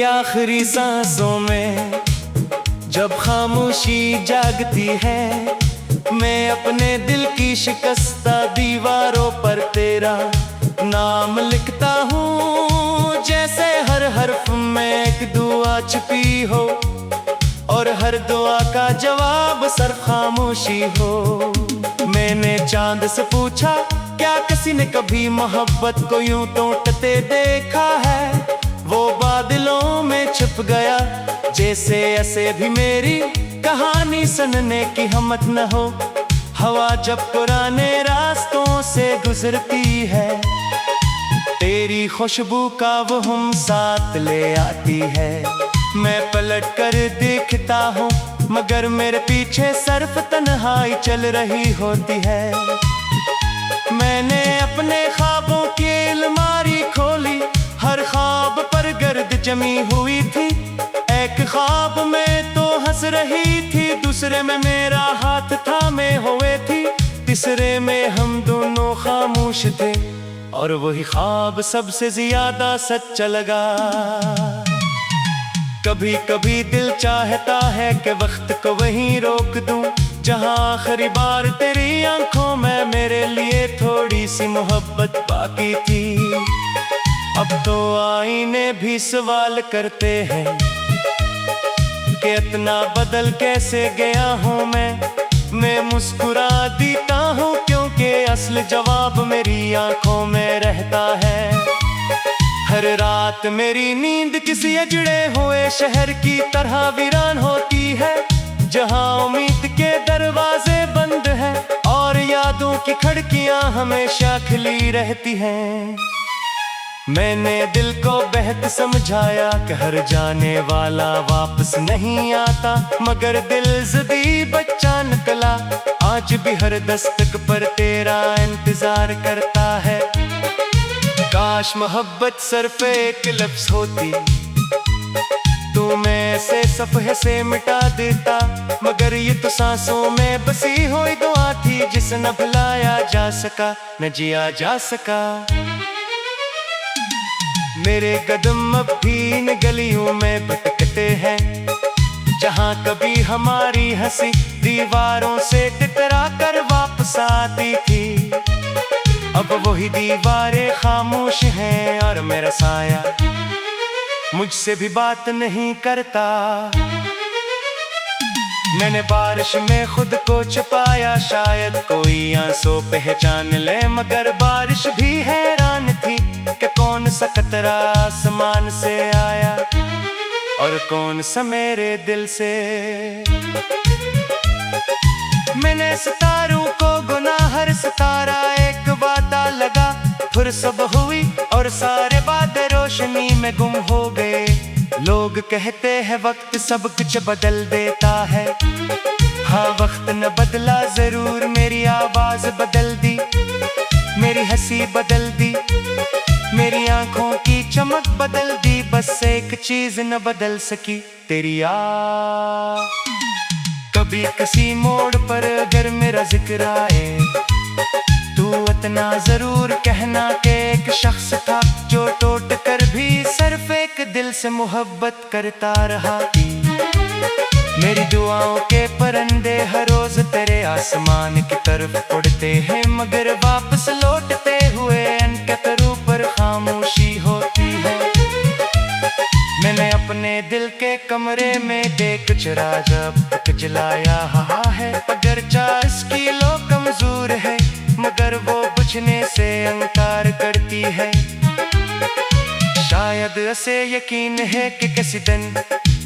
मेरी आखिरी सांसों में जब खामोशी जागती है, मैं अपने दिल की शिकस्ता दीवारों पर तेरा नाम लिखता हूँ। जैसे हर हर्फ में एक दुआ छुपी हो और हर दुआ का जवाब सिर्फ खामोशी हो। मैंने चांद से पूछा, क्या किसी ने कभी मोहब्बत को यूं टूटते देखा है? वो बादलों में छुप गया, जैसे ऐसे भी मेरी कहानी सुनने की हिम्मत न हो। हवा जब पुराने रास्तों से गुजरती है, तेरी खुशबू का वो हम साथ ले आती है। मैं पलट कर देखता हूँ, मगर मेरे पीछे सिर्फ तन्हाई चल रही होती है। मैंने अपने ख्वाबों की अलमारी खोली, हर ख्वाब पर गर्द जमी हुई थी। एक ख्वाब में तो हंस रही थी, दूसरे में मेरा हाथ थामे हुए थी, तीसरे में हम दोनों खामोश थे और वही ख्वाब सबसे ज्यादा सच्चा लगा। कभी कभी दिल चाहता है कि वक्त को वहीं रोक दूं, जहां आखिरी बार तेरी आंखों में मेरे लिए थोड़ी सी मोहब्बत बाकी थी। अब तो आईने भी सवाल करते हैं कि इतना बदल कैसे गया हूँ मैं मुस्कुरा देता हूँ, क्योंकि असल जवाब मेरी आंखों में रहता है। हर रात मेरी नींद किसी अजड़े हुए शहर की तरह वीरान होती है, जहां उम्मीद के दरवाजे बंद हैं और यादों की खिड़कियां हमेशा खुली रहती हैं। मैंने दिल को बेहद समझाया कि हर जाने वाला वापस नहीं आता, मगर दिल ज़िद्दी बच्चा निकला, आज भी हर दस्तक पर तेरा इंतजार करता है। काश मोहब्बत सिर्फ एक लफ्ज़ होती, तू मैं से सफ़हे से मिटा देता, मगर ये तो सांसों में बसी हुई दुआ थी, जिसे न भुलाया जा सका न जिया जा सका। मेरे कदम अब भी इन गलियों में भटकते हैं, जहां कभी हमारी हंसी दीवारों से टकरा कर वापस आती थी। अब वही दीवारें खामोश हैं और मेरा साया मुझसे भी बात नहीं करता। मैंने बारिश में खुद को छुपाया, शायद कोई आंसू पहचान ले, मगर बारिश भी हैरान थी कि कौन सा कतरा आसमान से आया और कौन सा मेरे दिल से। मैंने सितारों को गुना, हर सितारा एक बाता लगा, फिर सब हुई और सारे बादल रोशनी में गुम हो गए। लोग कहते हैं वक्त सब कुछ बदल देता है, हाँ वक्त न बदला जरूर, मेरी आवाज बदल दी, मेरी हंसी बदल दी, मेरी आंखों की चमक बदल दी, बस एक चीज न बदल सकी, तेरी याद। कभी किसी मोड़ पर अगर मेरा जिक्र आए, तू इतना जरूर कहना कि एक शख्स था जो टूट कर भी सिर्फ एक दिल से मोहब्बत करता रहा। मेरी दुआओं के परिंदे हर रोज तेरे आसमान की तरफ उड़ते हैं, मगर वापस लौटते हुए इनके तरू पर खामोशी होती है। मैंने अपने दिल के कमरे में देख चिराग अब तक जलाया है, अगरचा इसकी लो कमजोर है, मगर वो बुझने से इनकार करती है। शायद ऐसे यकीन है कि किसी दिन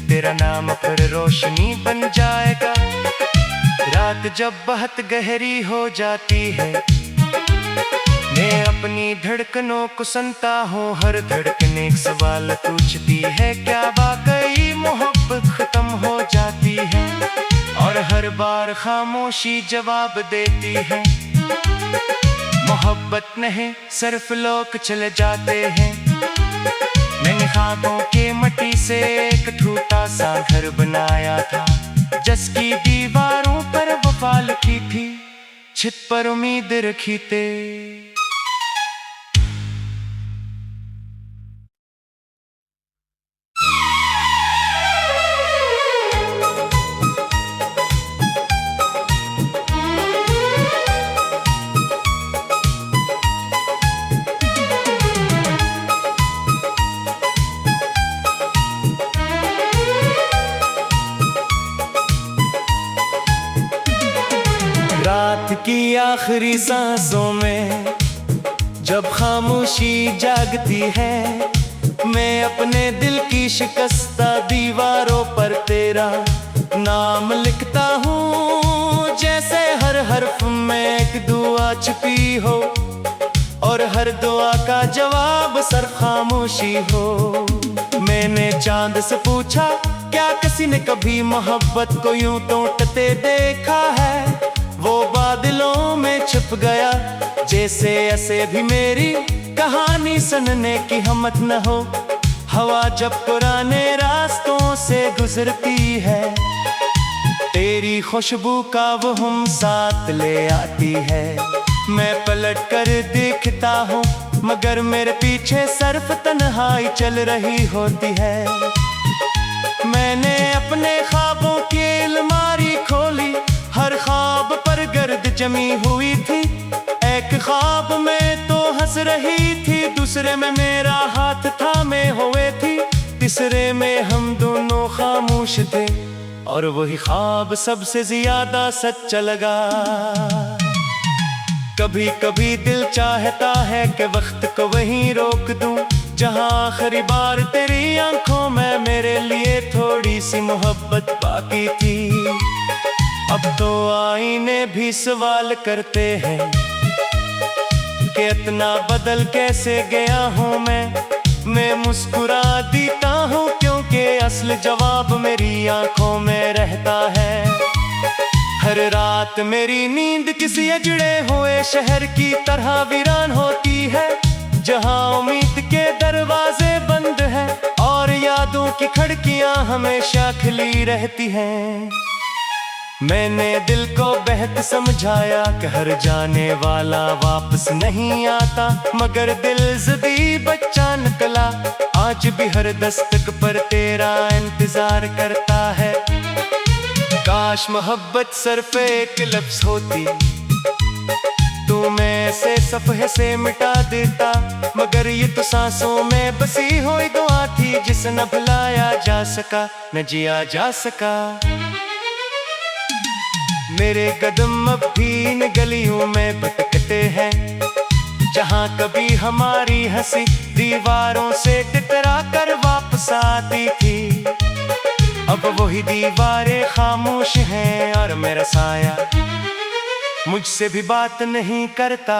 तेरा नाम फिर रोशनी बन जाएगा। रात जब बहुत गहरी हो जाती है, मैं अपनी धड़कनों को सुनता हूँ, हर धड़कन एक सवाल पूछती है, क्या वाकई मोहब्बत खत्म हो जाती है? और हर बार खामोशी जवाब देती है, मोहब्बत नहीं सिर्फ लोग चले जाते हैं। मैंने ख्वाबों के मिट्टी से एक छोटा सा घर बनाया था, जिसकी दीवारों पर वफा लिखी थी, छत पर उम्मीद रखी थी। रात की आखिरी सांसों में जब खामोशी जागती है, मैं अपने दिल की शिकस्ता दीवारों पर तेरा नाम लिखता हूँ। जैसे हर हर्फ में एक दुआ छुपी हो और हर दुआ का जवाब सर खामोशी हो। मैंने चांद से पूछा, क्या किसी ने कभी मोहब्बत को यूं टूटते देखा है? वो बादलों में छुप गया, जैसे ऐसे भी मेरी कहानी सुनने की हिम्मत न हो। हवा जब पुराने रास्तों से गुजरती है, तेरी खुशबू का वो हम साथ ले आती है। मैं पलट कर देखता हूँ, मगर मेरे पीछे सिर्फ तन्हाई चल रही होती है। मैंने अपने ख्वाबों की अलमारी खोली, हर ख्वाब पर गर्द जमी हुई थी। एक ख्वाब में तो हंस रही थी, दूसरे में मेरा हाथ थामे हुए थी, तीसरे में हम दोनों खामोश थे, और वही ख्वाब सबसे ज्यादा सच्चा लगा। कभी कभी दिल चाहता है कि वक्त को वहीं रोक दूं, जहां आखिरी बार तेरी आंखों में मेरे लिए थोड़ी सी मोहब्बत बाकी थी। अब तो आईने भी सवाल करते हैं कि इतना बदल कैसे गया हूँ मैं मुस्कुरा देता हूँ, क्योंकि असल जवाब मेरी आंखों में रहता है। हर रात मेरी नींद किसी अजड़े हुए शहर की तरह वीरान होती है, जहां उम्मीद के दरवाजे बंद हैं और यादों की खिड़कियां हमेशा खुली रहती हैं। मैंने दिल को बेहद समझाया कि हर जाने वाला वापस नहीं आता, मगर दिल ज़िद्दी बच्चा निकला, आज भी हर दस्तक पर तेरा इंतजार करता है। काश मोहब्बत सिर्फ एक लफ्ज़ होती, तू मैं से सफ़हे से मिटा देता, मगर ये तो सांसों में बसी हुई दुआ थी, जिसे न भुलाया जा सका न जिया जा सका। मेरे कदम अब भी इन गलियों में भटकते हैं, जहां कभी हमारी हंसी दीवारों से टकरा कर वापस आती थी। अब वही दीवारें खामोश हैं और मेरा साया मुझसे भी बात नहीं करता।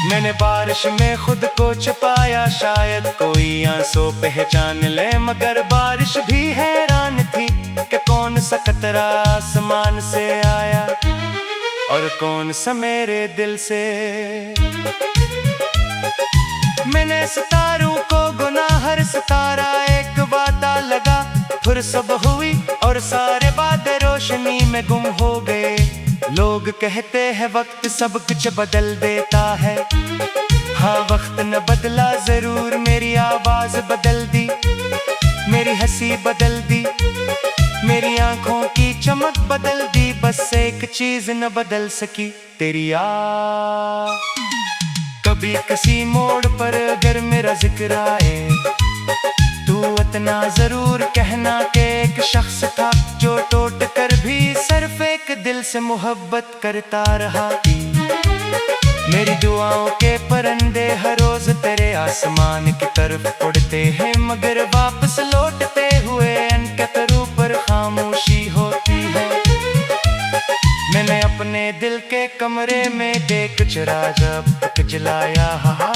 मैंने बारिश में खुद को छुपाया, शायद कोई आंसू पहचान ले, मगर बारिश भी हैरान थी कि कौन सा कतरा आसमान से आया और कौन सा मेरे दिल से। मैंने सितारों को गुना, हर सितारा एक वादा लगा, फिर सब हुई और सारे बादल रोशनी में गुम हो गए। लोग कहते हैं वक्त सब कुछ बदल देता है, हाँ वक्त न बदला जरूर, मेरी आवाज बदल दी, मेरी हंसी बदल दी, मेरी आंखों की चमक बदल दी, बस एक चीज न बदल सकी, तेरी याद। कभी किसी मोड़ पर अगर मेरा जिक्र आए, तू इतना जरूर कहना कि एक शख्स था जो टूट कर भी सिर्फ एक दिल से मोहब्बत करता रहा। मेरी दुआओं के परिंदे हर रोज तेरे आसमान की तरफ उड़ते हैं, मगर वापस लौटते हुए इनके तरू पर खामोशी होती है। मैंने अपने दिल के कमरे में देख चिराग अब तक जलाया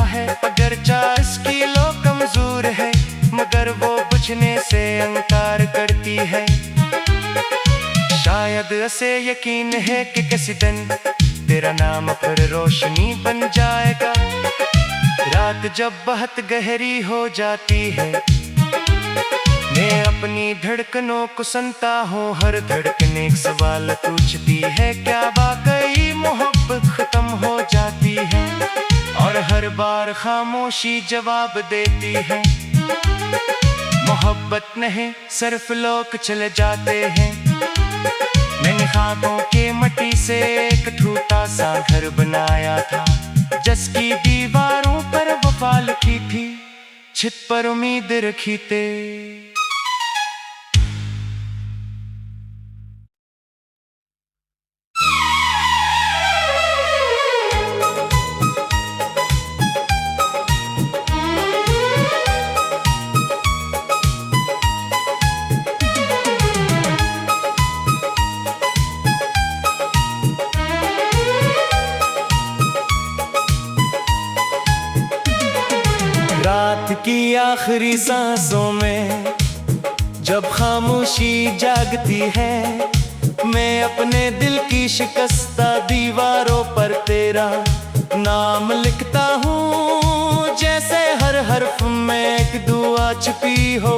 है, अगरचा इसकी लो कमजोर है, मगर वो बुझने से इनकार करती है। शायद ऐसे यकीन है कि किसी दिन तेरा नाम फिर रोशनी बन जाएगा। रात जब बहुत गहरी हो जाती है, मैं अपनी धड़कनों को सुनता हूँ, हर धड़कन एक सवाल पूछती है, क्या वाकई मोहब्बत खत्म हो जाती है? और हर बार खामोशी जवाब देती है, मोहब्बत नहीं सिर्फ लोग चले जाते हैं। मैंने ख्वाबों के मट्टी से एक छोटा सा घर बनाया था, जिसकी दीवारों पर वफा लिखी थी, छत पर उम्मीद रखी थी। की आखिरी सांसों में जब खामोशी जागती है, मैं अपने दिल की शिकस्ता दीवारों पर तेरा नाम लिखता हूँ। जैसे हर हर्फ में एक दुआ छुपी हो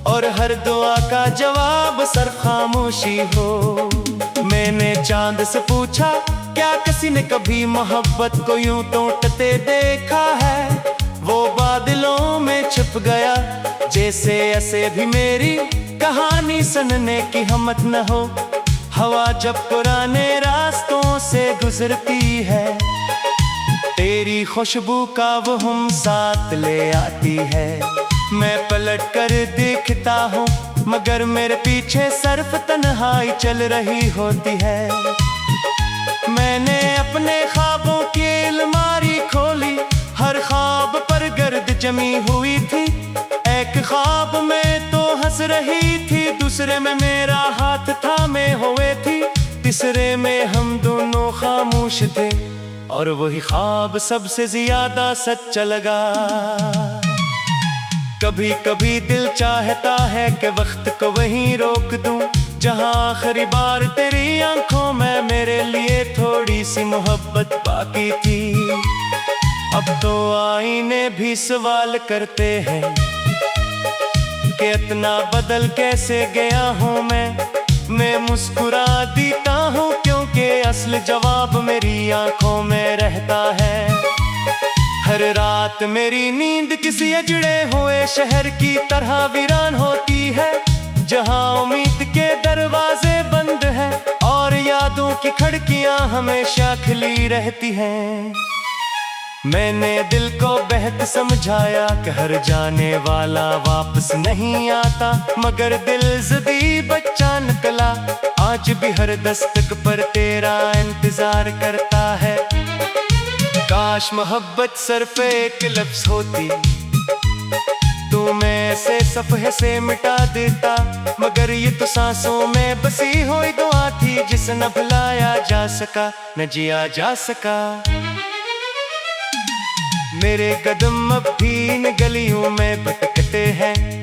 और हर दुआ का जवाब सिर्फ खामोशी हो। मैंने चांद से पूछा, क्या किसी ने कभी मोहब्बत को यूं टूटते देखा है? वो बादलों में छुप गया, जैसे ऐसे भी मेरी कहानी सुनने की हिम्मत न हो। हवा जब पुराने रास्तों से गुजरती है, तेरी खुशबू का वो हम साथ ले आती है। मैं पलट कर देखता हूँ, मगर मेरे पीछे सिर्फ तन्हाई चल रही होती है। मैंने अपने ख्वाबों की अलमारी खोली, हर ख्वाब पर गर्द जमी हुई थी। एक ख्वाब में तो हंस रही थी, दूसरे में मेरा हाथ थामे हुए थी, तीसरे में हम दोनों खामोश थे, और वही ख्वाब सबसे ज्यादा सच्चा लगा। कभी कभी दिल चाहता है कि वक्त को वहीं रोक दूं, जहां आखिरी बार तेरी आंखों में मेरे लिए थोड़ी सी मोहब्बत बाकी थी। अब तो आईने भी सवाल करते हैं कि इतना बदल कैसे गया हूँ मैं मुस्कुरा देता हूँ, क्योंकि असल जवाब मेरी आंखों में रहता है। हर रात मेरी नींद किसी अजड़े हुए शहर की तरह वीरान होती है, जहाँ उम्मीद के दरवाजे बंद हैं और यादों की खिड़कियाँ हमेशा खुली रहती हैं। मैंने दिल को बेहद समझाया कि हर जाने वाला वापस नहीं आता, मगर दिल ज़िद्दी बच्चा निकला, आज भी हर दस्तक पर तेरा इंतजार करता है। काश मोहब्बत सिर्फ एक लफ्ज़ होती, तू मैं से सफ़हे से मिटा देता, मगर ये तो सांसों में बसी हुई दुआ थी, जिसे न भुलाया जा सका न जिया जा सका। मेरे कदम अब भी इन गलियों में भटकते हैं,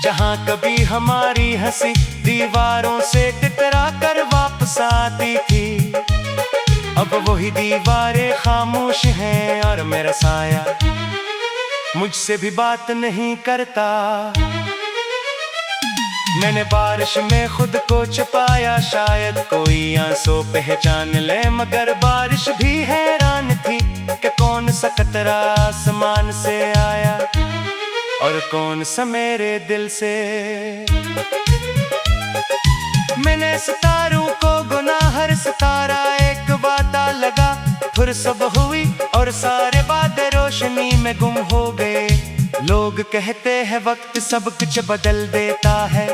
जहाँ कभी हमारी हंसी दीवारों से टकरा कर वापस आती थी। अब वही दीवारें खामोश हैं और मेरा साया मुझसे भी बात नहीं करता। मैंने बारिश में खुद को छुपाया, शायद कोई आंसू पहचान ले, मगर बारिश भी हैरान थी कि कौन सा कतरा आसमान से आया और कौन सा मेरे दिल से। मैंने सितारों को गुना, हर सितारा एक वादा लगा, फिर सब हुई और सारे वादे रोशनी में गुम हो गए। लोग कहते हैं वक्त सब कुछ बदल देता है,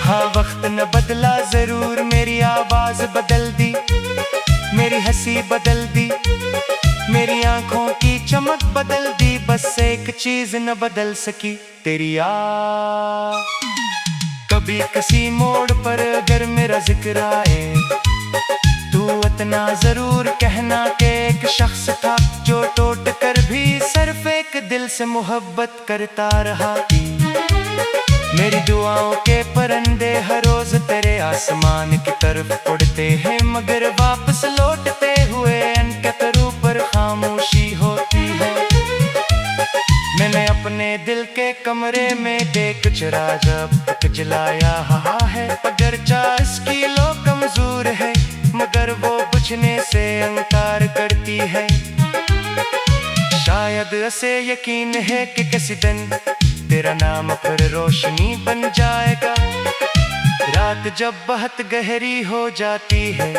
हाँ वक्त न बदला जरूर, मेरी आवाज बदल दी, मेरी हंसी बदल दी, मेरी आंखों की चमक बदल दी, बस एक चीज न बदल सकी, तेरी याद। कभी किसी मोड़ पर अगर मेरा जिक्र आए, तू इतना जरूर कहना कि एक शख्स था जो टूट कर भी सिर्फ एक दिल से मोहब्बत करता रहा। मेरी दुआओं के परिंदे हर रोज तेरे आसमान की तरफ उड़ते हैं, मगर वापस लौटते हुए उनके तरू पर खामोशी होती है। मैंने अपने दिल के कमरे में देख चुरा जब तक जलाया है, अगरचा इसकी लो कमजोर है, मगर वो बुझने से इनकार करती है। शायद ऐसे यकीन है कि किसी दिन तेरा नाम फिर रोशनी बन जाएगा। रात जब बहुत गहरी हो जाती है,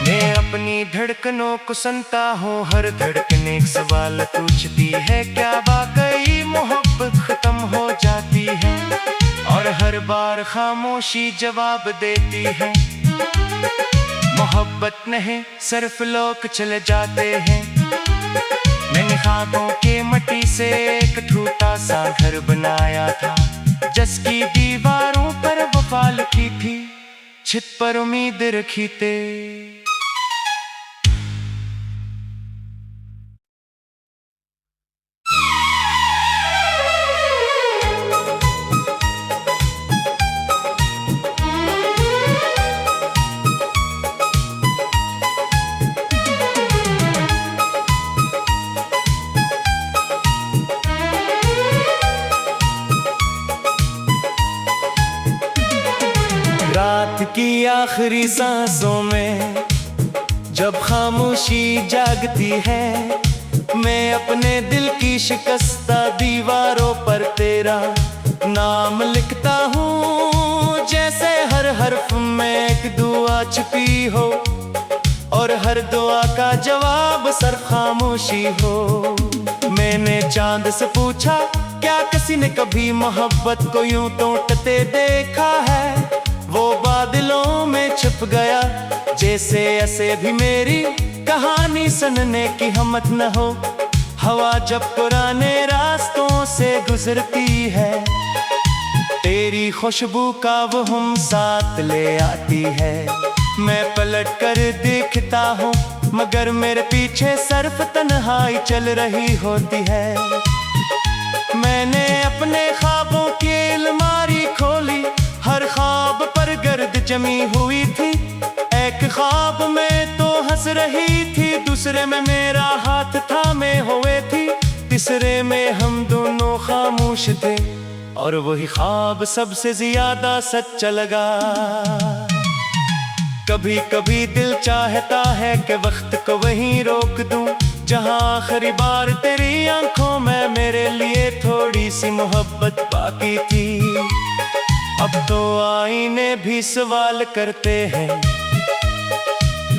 मैं अपनी धड़कनों को सुनता हूँ, हर धड़कन एक सवाल पूछती है, क्या वाकई मोहब्बत खत्म हो जाती है? और हर बार खामोशी जवाब देती है, मोहब्बत नहीं सिर्फ लोग चले जाते हैं। मैंने ख्वाबों के मिट्टी से एक टूटा सा घर बनाया था, जिसकी दीवारों पर वफा लिखी थी, छत पर उम्मीद रखी थी। रात की आखिरी सांसों में जब खामोशी जागती है, मैं अपने दिल की शिकस्ता दीवारों पर तेरा नाम लिखता हूँ। जैसे हर हर्फ में एक दुआ छिपी हो और हर दुआ का जवाब सिर्फ खामोशी हो। मैंने चांद से पूछा, क्या किसी ने कभी मोहब्बत को यूं टूटते देखा है? वो बादलों में छुप गया, जैसे ऐसे भी मेरी कहानी सुनने की हिम्मत न हो। हवा जब पुराने रास्तों से गुजरती है, तेरी खुशबू का वो हम साथ ले आती है। मैं पलट कर देखता हूँ, मगर मेरे पीछे सिर्फ तन्हाई चल रही होती है। मैंने अपने ख्वाबों की अलमारी खोली, हर ख्वाब पर गर्द जमी हुई थी। एक ख्वाब में तो हंस रही थी, दूसरे में मेरा हाथ थामे हुए थी, तीसरे में हम दोनों खामोश थे, और वही ख्वाब सबसे ज्यादा सच्चा लगा। कभी कभी दिल चाहता है कि वक्त को वहीं रोक दूं, जहां आखिरी बार तेरी आंखों में मेरे लिए थोड़ी सी मोहब्बत बाकी थी। अब तो आईने भी सवाल करते हैं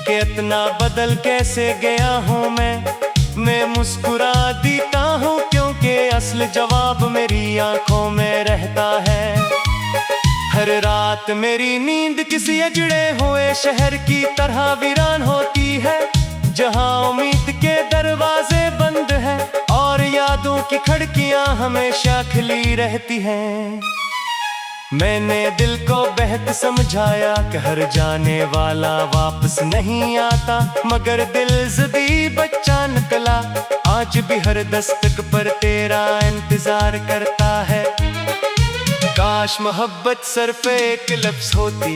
कि इतना बदल कैसे गया हूँ मैं मुस्कुरा देता हूँ, क्योंकि असल जवाब मेरी आंखों में रहता है। हर रात मेरी नींद किसी अजड़े हुए शहर की तरह वीरान होती है, जहाँ उम्मीद के दरवाजे बंद हैं और यादों की खिड़कियाँ हमेशा खुली रहती हैं। मैंने दिल को बेहद समझाया कि हर जाने वाला वापस नहीं आता, मगर दिल ज़िद्दी बच्चा निकला, आज भी हर दस्तक पर तेरा इंतजार करता है। काश मोहब्बत सिर्फ एक लफ्ज़ होती,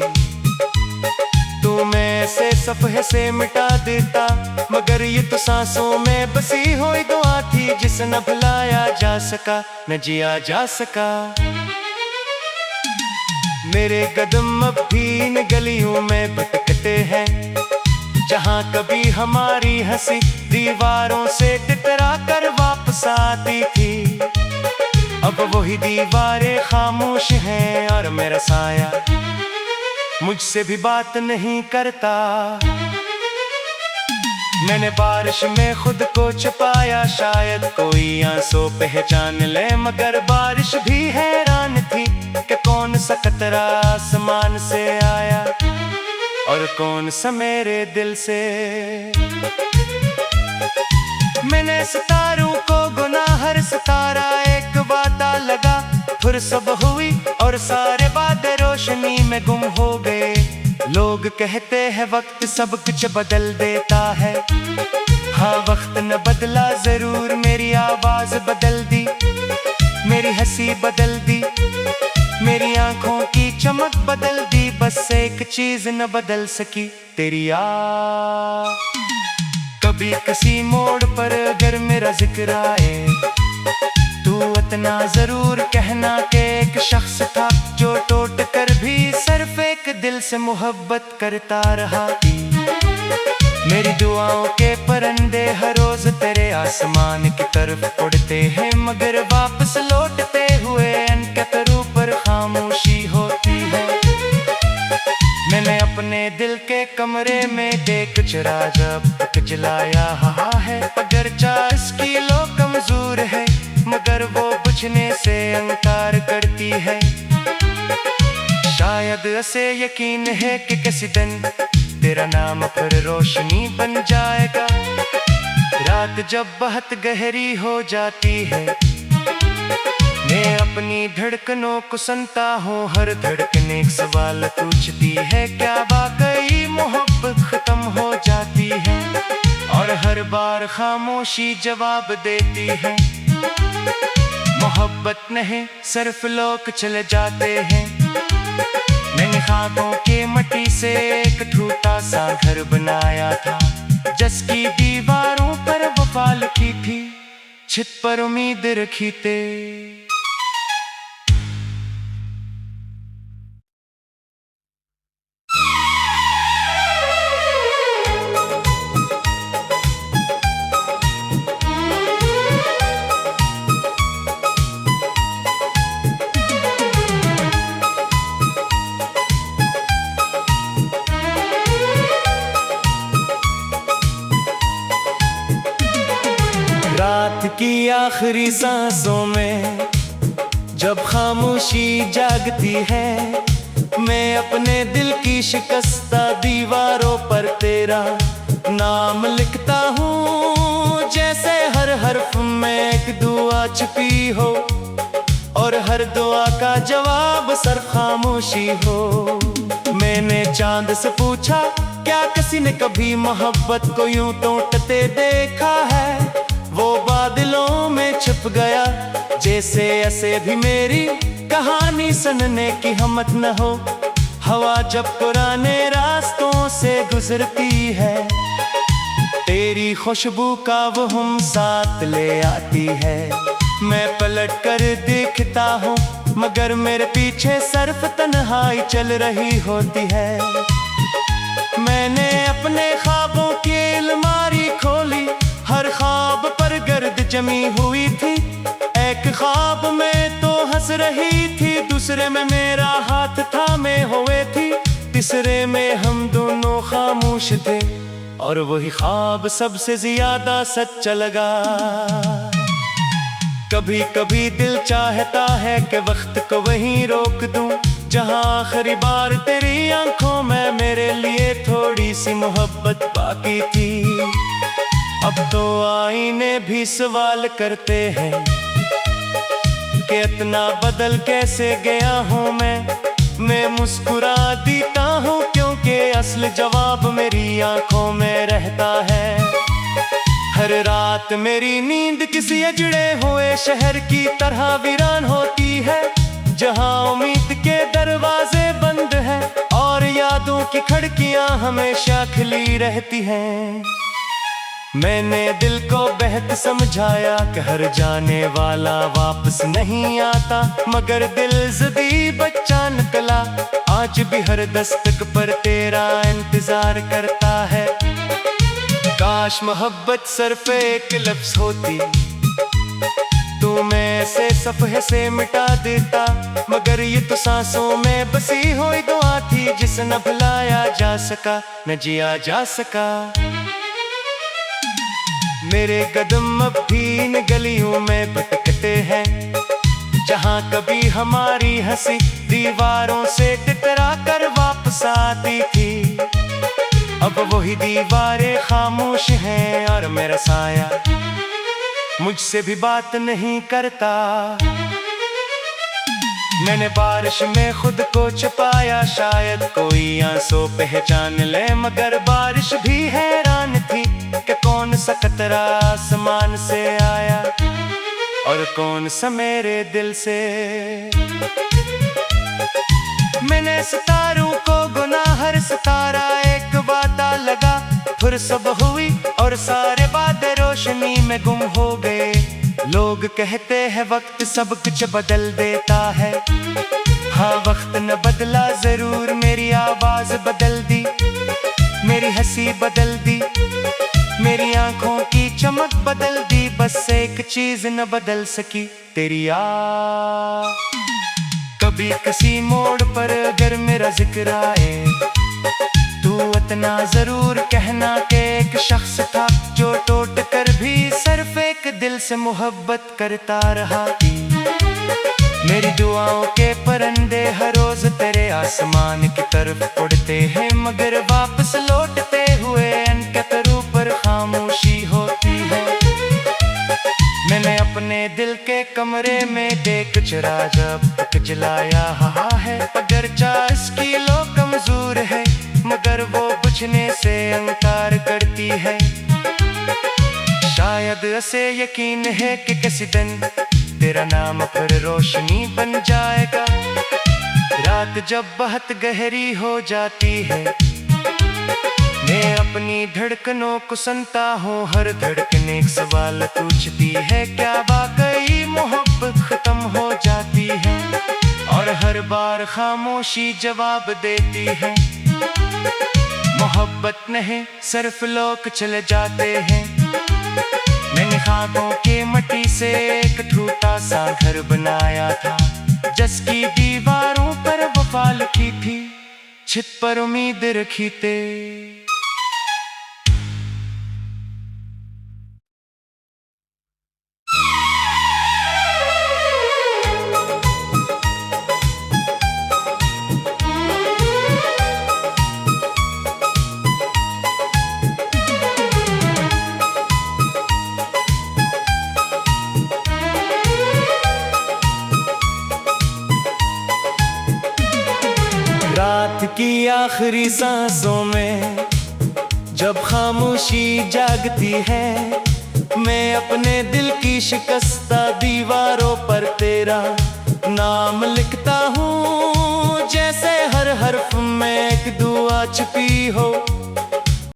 तू मैं से सफ़हे से मिटा देता, मगर ये तो सांसों में बसी हुई दुआ थी, जिसे न भुलाया जा सका न जिया जा सका। मेरे कदम अब भी इन गलियों में भटकते हैं, जहाँ कभी हमारी हंसी दीवारों से टकरा कर वापस आती थी। अब वही दीवारें खामोश हैं और मेरा साया मुझसे भी बात नहीं करता। मैंने बारिश में खुद को छुपाया, शायद कोई आंसू पहचान ले, मगर बारिश भी हैरान थी कि कौन सा कतरा आसमान से आया और कौन सा मेरे दिल से। मैंने सितारों को गुना, हर सितारा एक वादा लगा, फिर सब हुई और सारे वादे रोशनी में गुम हो गए। लोग कहते हैं वक्त सब कुछ बदल देता है, हाँ वक्त न बदला जरूर, मेरी आवाज बदल दी, मेरी हंसी बदल दी, मेरी आंखों की चमक बदल दी, बस एक चीज न बदल सकी, तेरी याद। कभी किसी मोड़ पर अगर मेरा जिक्र आए, तू इतना जरूर कहना कि एक शख्स था जो टूट कर भी सिर्फ एक दिल से मोहब्बत करता रहा। मेरी दुआओं के परिंदे हर रोज तेरे आसमान की तरफ उड़ते हैं, मगर वापस लौटते हुए उनके तरू पर खामोशी होती है। मैंने अपने दिल के कमरे में देख चिराग अब तक जलाया है, अगर इसकी लो कमजोर है, मगर वो बुझने से इनकार करती है। शायद ऐसे यकीन है कि किसी दिन तेरा नाम फिर रोशनी बन जाएगा। रात जब बहुत गहरी हो जाती है, मैं अपनी धड़कनों को सुनता हूँ, हर धड़कन एक सवाल पूछती है, क्या वाकई मोहब्बत खत्म हो जाती है? और हर बार खामोशी जवाब देती है, मोहब्बत नहीं सिर्फ लोग चले जाते हैं। मैंने खाबों के मिट्टी से एक छोटा सा घर बनाया था, जिसकी दीवारों पर वफा लिखी थी, छत पर उम्मीद रखी थी। की आखिरी सांसों में जब खामोशी जागती है, मैं अपने दिल की शिकस्ता दीवारों पर तेरा नाम लिखता हूँ। जैसे हर हर्फ में एक दुआ छिपी हो और हर दुआ का जवाब सिर्फ खामोशी हो। मैंने चांद से पूछा, क्या किसी ने कभी मोहब्बत को यूं टूटते देखा है? वो बादलों में छुप गया, जैसे ऐसे भी मेरी कहानी सुनने की हिम्मत न हो। हवा जब पुराने रास्तों से गुजरती है, तेरी खुशबू का वो हम साथ ले आती है। मैं पलट कर देखता हूँ, मगर मेरे पीछे सिर्फ तन्हाई चल रही होती है। मैंने अपने ख्वाबों की अलमारी खोली, हर ख्वाब पर गर्द जमी हुई थी। एक ख्वाब में तो हंस रही थी, दूसरे में मेरा हाथ थामे हुए थी, तीसरे में हम दोनों खामोश थे, और वही ख्वाब सबसे ज्यादा सच्चा लगा। कभी कभी दिल चाहता है कि वक्त को वहीं रोक दूं, जहां आखिरी बार तेरी आंखों में मेरे लिए थोड़ी सी मोहब्बत बाकी थी। अब तो आईने भी सवाल करते हैं कि इतना बदल कैसे गया हूँ मैं मुस्कुरा देता हूँ, क्योंकि असल जवाब मेरी आंखों में रहता है। हर रात मेरी नींद किसी अजड़े हुए शहर की तरह वीरान होती है, जहाँ उम्मीद के दरवाजे बंद हैं और यादों की खिड़कियाँ हमेशा खुली रहती हैं। मैंने दिल को बेहद समझाया कि हर जाने वाला वापस नहीं आता, मगर दिल ज़िद्दी बच्चा निकला, आज भी हर दस्तक पर तेरा इंतजार करता है। काश मोहब्बत सिर्फ एक लफ्ज़ होती, तू मैं से सफ़हे से मिटा देता, मगर ये तो सांसों में बसी हुई दुआ थी, जिसे न भुलाया जा सका न जिया जा सका। मेरे कदम अब भी इन गलियों में भटकते हैं, जहाँ कभी हमारी हंसी दीवारों से टकरा कर वापस आती थी। अब वही दीवारें खामोश हैं और मेरा साया मुझसे भी बात नहीं करता। मैंने बारिश में खुद को छुपाया, शायद कोई आंसू पहचान ले, मगर बारिश भी हैरान थी कि कौन सा कतरा आसमान से आया और कौन सा मेरे दिल से। मैंने सितारों को गुना, हर सितारा एक वादा लगा, फिर सब हुई और सारे वादे रोशनी में गुम हो गए। लोग कहते हैं वक्त सब कुछ बदल देता है, हाँ वक्त न बदला जरूर, मेरी आवाज बदल दी, मेरी हंसी बदल दी, मेरी आंखों की चमक बदल दी, बस एक चीज न बदल सकी, तेरी याद। कभी किसी मोड़ पर अगर मेरा जिक्र आए, तू इतना जरूर कहना कि एक शख्स था जो टूट कर भी सिर्फ एक दिल से मोहब्बत करता रहा। मेरी दुआओं के परिंदे हर रोज तेरे आसमान की तरफ उड़ते हैं, मगर वापस लौटते हुए इनके तरू पर खामोशी होती है। मैंने अपने दिल के कमरे में देख चिराग अब तक जलाया है, अगरचा इसकी लो कमजोर है, मगर वो बुझने से इनकार करती है। शायद ऐसे यकीन है कि किसी दिन तेरा नाम फिर रोशनी बन जाएगा। रात जब बहुत गहरी हो जाती है, मैं अपनी धड़कनों को सुनता हूँ, हर धड़कन एक सवाल पूछती है, क्या वाकई मोहब्बत खत्म हो जाती है? और हर बार खामोशी जवाब देती है, मोहब्बत नहीं सिर्फ लोग चले जाते हैं। मैंने ख्वाबों के मिट्टी से एक छोटा सा घर बनाया था, जिसकी दीवारों पर वफा लिखी थी, छत पर उम्मीद रखी थी। की आखिरी सांसों में जब खामोशी जागती है, मैं अपने दिल की शिकस्ता दीवारों पर तेरा नाम लिखता हूँ। जैसे हर हर्फ में एक दुआ छुपी हो,